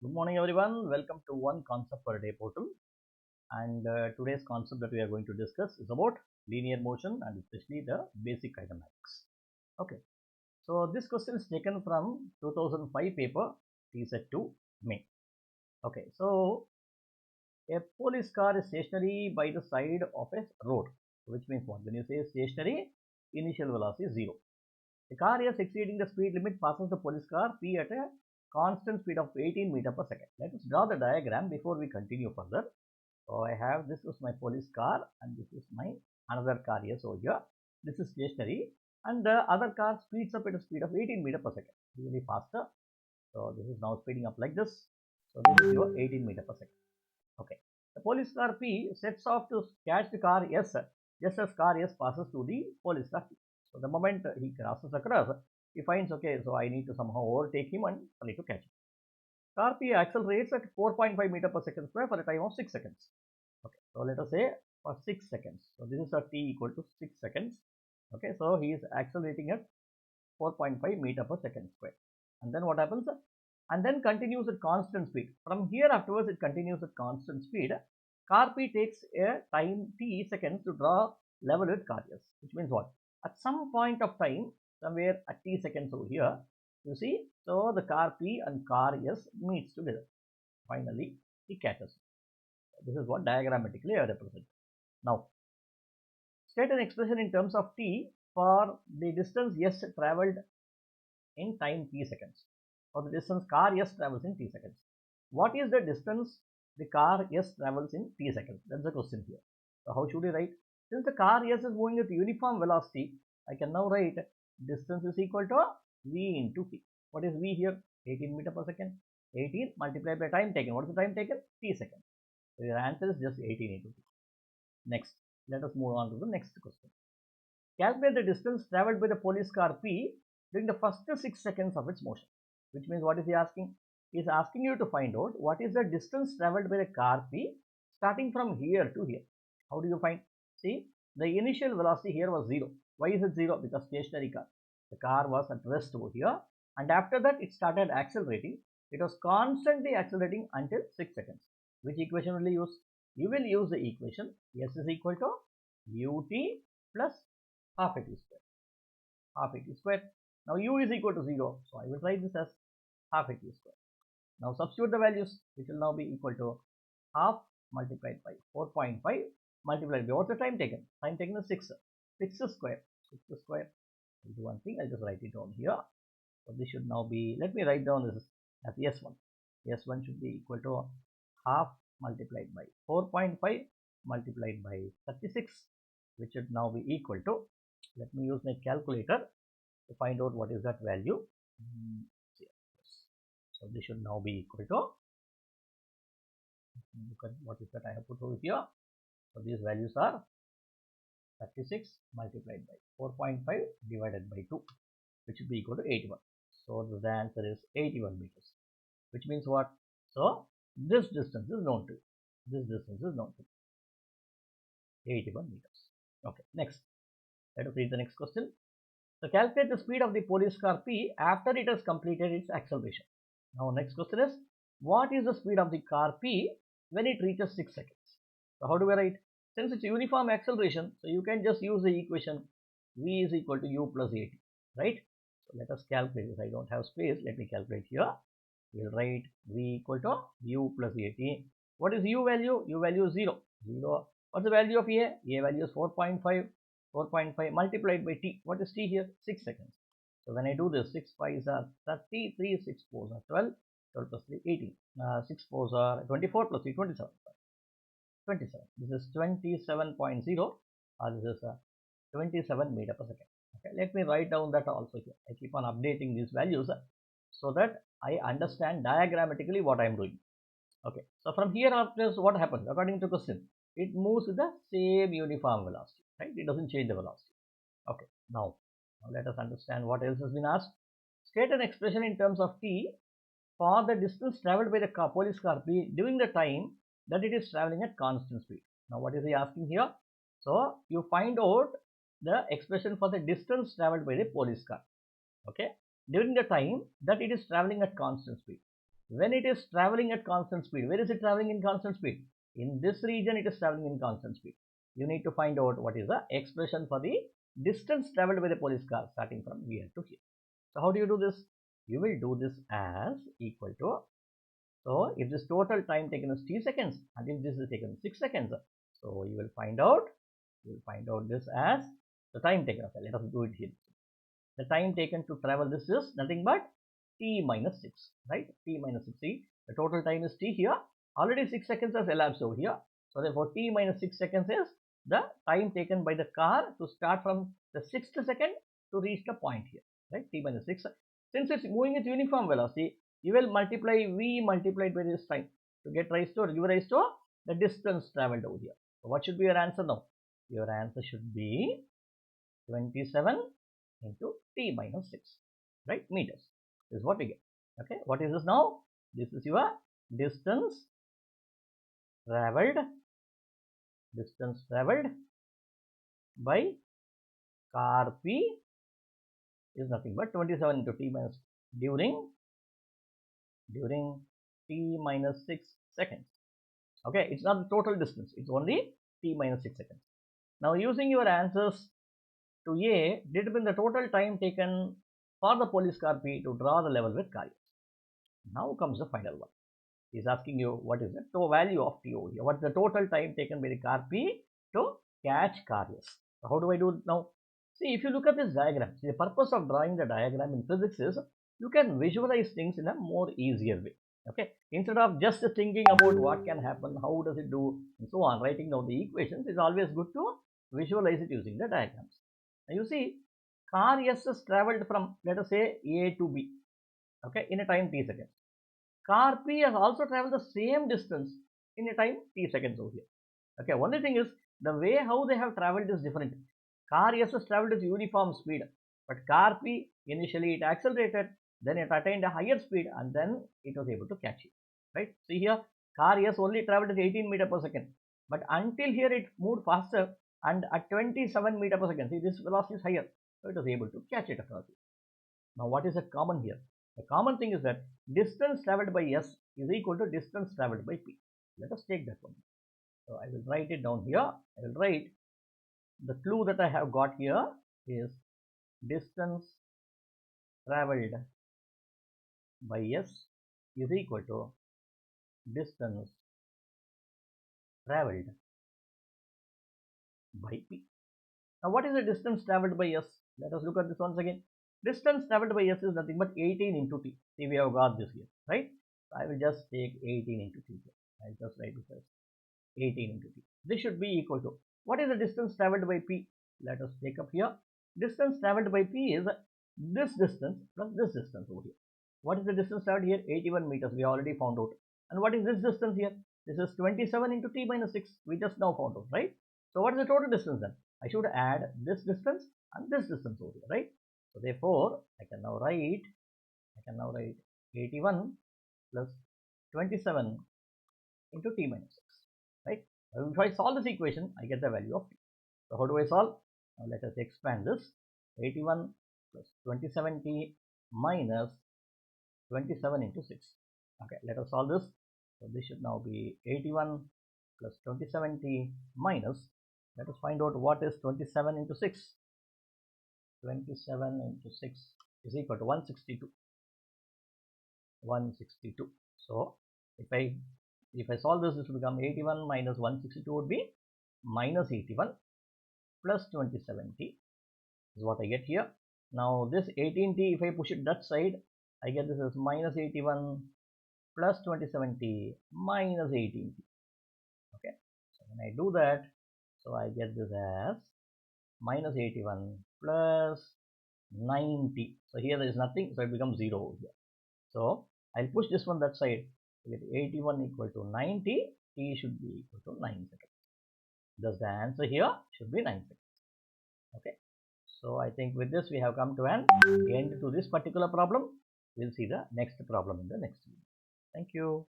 Good morning, everyone. Welcome to One Concept Per Day portal. And today's concept that we are going to discuss is about linear motion and especially the basic kinematics. Okay, so this question is taken from 2005 paper TSET 2 May. Okay, so a police car is stationary by the side of a road, which means what? When you say stationary, initial velocity is 0. The car is exceeding the speed limit passes the police car P at a constant speed of 18 meter per second. Let us draw the diagram before we continue further. So I have this is my police car and this is my another car here. So here this is stationary and the other car speeds up at a speed of 18 meter per second, really faster. So this is now speeding up like this. So this is your 18 meter per second. Okay. The police car P sets off to catch the car S just as car S passes to the police car P. So the moment he crosses across, he finds, okay, so I need to somehow overtake him and I need to catch him. Car P accelerates at 4.5 meter per second square for a time of 6 seconds. Okay, so let us say for 6 seconds. So this is a t equal to 6 seconds. Okay, so he is accelerating at 4.5 meter per second square. And then what happens? And then continues at constant speed. From here afterwards, it continues at constant speed. Car P takes a time t seconds to draw level with car S, which means what? At some point of time, somewhere at t seconds over here, you see, so the car P and car S meets together. Finally, he catches. This is what diagrammatically I represent. Now, state an expression in terms of t for the distance S traveled in time t seconds, or the distance car S travels in t seconds. What is the distance the car S travels in t seconds? That's the question here. So how should we write? Since the car S is moving with uniform velocity, I can now write distance is equal to v into t. What is v here? 18 meter per second. 18 multiplied by time taken. What is the time taken? T seconds. So your answer is just 18 into t. Next, let us move on to the next question. Calculate the distance traveled by the police car P during the first 6 seconds of its motion. Which means what is he asking? He is asking you to find out what is the distance traveled by the car P starting from here to here. How do you find? See, the initial velocity here was 0. Why is it 0? Because stationary car. The car was at rest over here and after that it started accelerating. It was constantly accelerating until 6 seconds. Which equation will you use? You will use the equation S is equal to ut plus half at square. Half at square. Now u is equal to 0. So I will write this as half at square. Now substitute the values, which will now be equal to half multiplied by 4.5 multiplied by what's the time taken? Time taken is 6. 6 square. 6 square. I'll do one thing, I'll just write it down here. So this should now be, let me write down this as S1. S1 should be equal to half multiplied by 4.5 multiplied by 36, which should now be equal to, let me use my calculator to find out what is that value. So this should now be equal to, look at what is that I have put over here. So these values are 36 multiplied by 4.5 divided by 2, which should be equal to 81. So the answer is 81 meters, which means what? So this distance is known to you. This distance is known to you. 81 meters. Okay, next. Let us read the next question. So calculate the speed of the police car P after it has completed its acceleration. Now next question is, what is the speed of the car P when it reaches 6 seconds? So how do we write? Since it's uniform acceleration, so you can just use the equation v is equal to u plus at, right? So let us calculate this. I don't have space. Let me calculate here. We'll write v equal to u plus at. What is u value? U value is 0. 0. What's the value of a? A value is 4.5. 4.5 multiplied by t. What is t here? 6 seconds. So when I do this, 6 5s are 30, 3 6 4s are 12, 12 plus 3 18, 6 4s are 24 plus 3 27. 27. This is 27.0 or this is 27 meter per second. Okay, let me write down that also here. I keep on updating these values so that I understand diagrammatically what I am doing. Okay, so from here after what happens according to question? It moves with the same uniform velocity, right? It doesn't change the velocity. Okay, now let us understand what else has been asked. State an expression in terms of t for the distance traveled by the police car P during the time that it is traveling at constant speed. Now what is he asking here? So you find out the expression for the distance traveled by the police car, okay, during the time that it is traveling at constant speed. when it is traveling at constant speed. Where is it traveling in constant speed? In this region it is traveling in constant speed. You need to find out what is the expression for the distance traveled by the police car starting from here to here. So how do you do this? You will do this as equal to, so if this total time taken is t seconds and if this is taken 6 seconds, so you will find out this as the time taken. Okay, let us do it here. The time taken to travel this is nothing but t minus 6, right? T minus 6. See, the total time is t here. Already 6 seconds has elapsed over here. So therefore t minus 6 seconds is the time taken by the car to start from the 6th second to reach the point here, right? T minus 6. Since it's moving with uniform velocity, you will multiply v multiplied by this time to get rise to, or give rise to the distance traveled over here. So what should be your answer now? Your answer should be 27 into t minus 6, right? Meters. This is what we get. Okay, what is this now? This is your distance traveled by car P is nothing but 27 into t minus during t minus 6 seconds. Okay, it's not the total distance, it's only t minus 6 seconds. Now using your answers to A, determine the total time taken for the police car P to draw the level with car S. Now comes the final one. He's asking you what is the value of T over here. What is the total time taken by the car P to catch car S? So how do I do it now? See, if you look at this diagram, see, the purpose of drawing the diagram in physics is you can visualize things in a more easier way. Okay, instead of just thinking about what can happen, how does it do, and so on, writing down the equations, it's always good to visualize it using the diagrams. Now you see, car S has traveled from, let us say, A to B, okay, in a time t seconds. Car P has also traveled the same distance in a time t seconds over here. Okay, only thing is the way how they have traveled is different. Car S has traveled with uniform speed, but car P initially it accelerated, then it attained a higher speed, and then it was able to catch it. Right? See here, car S only traveled at 18 meter per second, but until here it moved faster, and at 27 meter per second. See, this velocity is higher, so it was able to catch it across. Now, what is the common here? The common thing is that distance traveled by S is equal to distance traveled by P. Let us take that one. So I will write it down here. I will write the clue that I have got here is distance traveled by S is equal to distance traveled by P. Now what is the distance traveled by S? Let us look at this once again. Distance traveled by S is nothing but 18 into T. See, we have got this here, right? So I will just take 18 into T here. I will just write it as 18 into T. This should be equal to, what is the distance traveled by P? Let us take up here. Distance traveled by P is this distance plus this distance over here. What is the distance traveled here? 81 meters. We already found out. And what is this distance here? This is 27 into T minus 6. We just now found out, right? So what is the total distance then? I should add this distance and this distance over here, right? So therefore, I can now write 81 plus 27 into T minus 6, right? If I solve this equation, I get the value of T. So how do I solve? Now let us expand this. 81 plus 27T minus 27 into 6. Okay, let us solve this. So this should now be 81 plus 27T minus, let us find out what is 27 into 6. 27 into 6 is equal to 162. 162. So if I solve this, this will become 81 minus 162 would be minus 81 plus 27T is what I get here. Now this 18T, if I push it that side, I get this as minus 81 plus 27T minus 18T. Okay, so when I do that, so I get this as minus 81 plus 90. So here there is nothing, so it becomes 0 over here. So I'll push this one that side. We get 81 equal to 90. T should be equal to 9 seconds. Thus the answer here should be 9 seconds. Okay. So I think with this we have come to an end to this particular problem. We'll see the next problem in the next video. Thank you.